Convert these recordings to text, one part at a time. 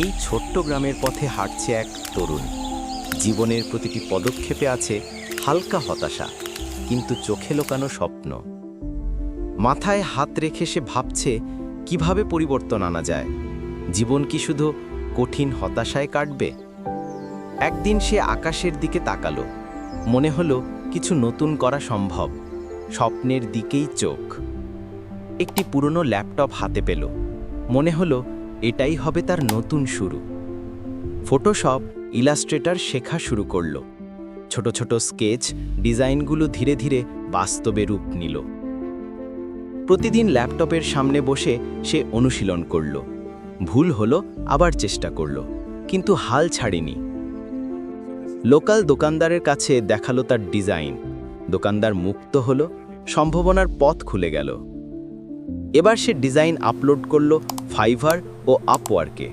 এই ছোট্ট গ্রামের পথে হাঁটছে এক তরুণ। জীবনের প্রতিটি পদক্ষেপে আছে হালকা হতাশা, কিন্তু চোখে লোকানো স্বপ্ন। মাথায় হাত রেখে সে ভাবছে কিভাবে পরিবর্তন আনা যায়। জীবন কি শুধু কঠিন হতাশায় কাটবে? একদিন সে আকাশের দিকে তাকালো, মনে হলো কিছু নতুন করা সম্ভব। স্বপ্নের দিকেই চোখ। একটি পুরনো ল্যাপটপ হাতে পেল, মনে হলো এটাই হবে তার নতুন শুরু। ফটোশপ, ইলাস্ট্রেটর শেখা শুরু করলো। ছোট ছোট স্কেচ, ডিজাইনগুলো ধীরে ধীরে বাস্তবে রূপ নিল। প্রতিদিন ল্যাপটপের সামনে বসে সে অনুশীলন করল। ভুল হলো, আবার চেষ্টা করল, কিন্তু হাল ছাড়েনি। লোকাল দোকানদারের কাছে দেখালো তার ডিজাইন। দোকানদার মুক্ত হলো, সম্ভাবনার পথ খুলে গেল। এবার সে ডিজাইন আপলোড করল ফাইভার ও আপওয়ার্কে।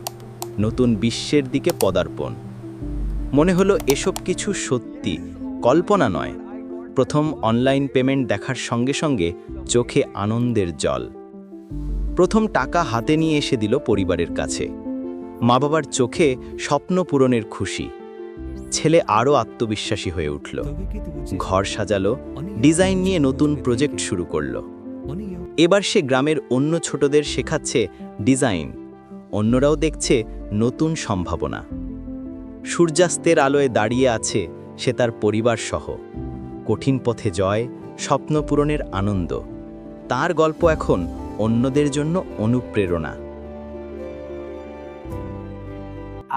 নতুন বিশ্বের দিকে পদার্পণ। মনে হলো এসব কিছু সত্যি, কল্পনা নয়। প্রথম অনলাইন পেমেন্ট দেখার সঙ্গে সঙ্গে চোখে আনন্দের জল। প্রথম টাকা হাতে নিয়ে এসে দিল পরিবারের কাছে। মা বাবার চোখে স্বপ্ন পূরণের খুশি। ছেলে আরও আত্মবিশ্বাসী হয়ে উঠল। ঘর সাজালো, ডিজাইন নিয়ে নতুন প্রজেক্ট শুরু করলো। এবার সে গ্রামের অন্য ছোটদের শেখাচ্ছে ডিজাইন। অন্যরাও দেখছে নতুন সম্ভাবনা। সূর্যাস্তের আলোয় দাঁড়িয়ে আছে সে তার পরিবার সহ। কঠিন পথে জয়, স্বপ্ন পূরণের আনন্দ। তার গল্প এখন অন্যদের জন্য অনুপ্রেরণা।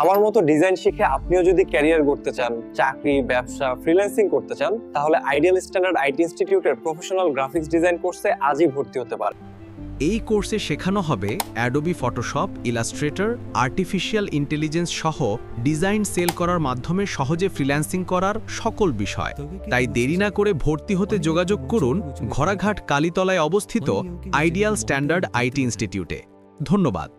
আমার মতো ডিজাইন শিখে আপনিও যদি ক্যারিয়ার করতে চান, চাকরি, ব্যবসা, ফ্রিল্যান্সিং করতে চান, তাহলে আইডিয়াল স্ট্যান্ডার্ড আইটি ইনস্টিটিউটের প্রফেশনাল গ্রাফিক্স ডিজাইন কোর্সে আজই ভর্তি হতে পারেন। এই কোর্সে শেখানো হবে Adobe Photoshop, Illustrator, artificial intelligence সহ ডিজাইন সেল করার মাধ্যমে সহজে ফ্রিল্যান্সিং করার সকল বিষয়। তাই দেরি না করে ভর্তি হতে যোগাযোগ করুন ঘোড়াঘাট কালীতলায় অবস্থিত আইডিয়াল স্ট্যান্ডার্ড আইটি ইনস্টিটিউটে। ধন্যবাদ।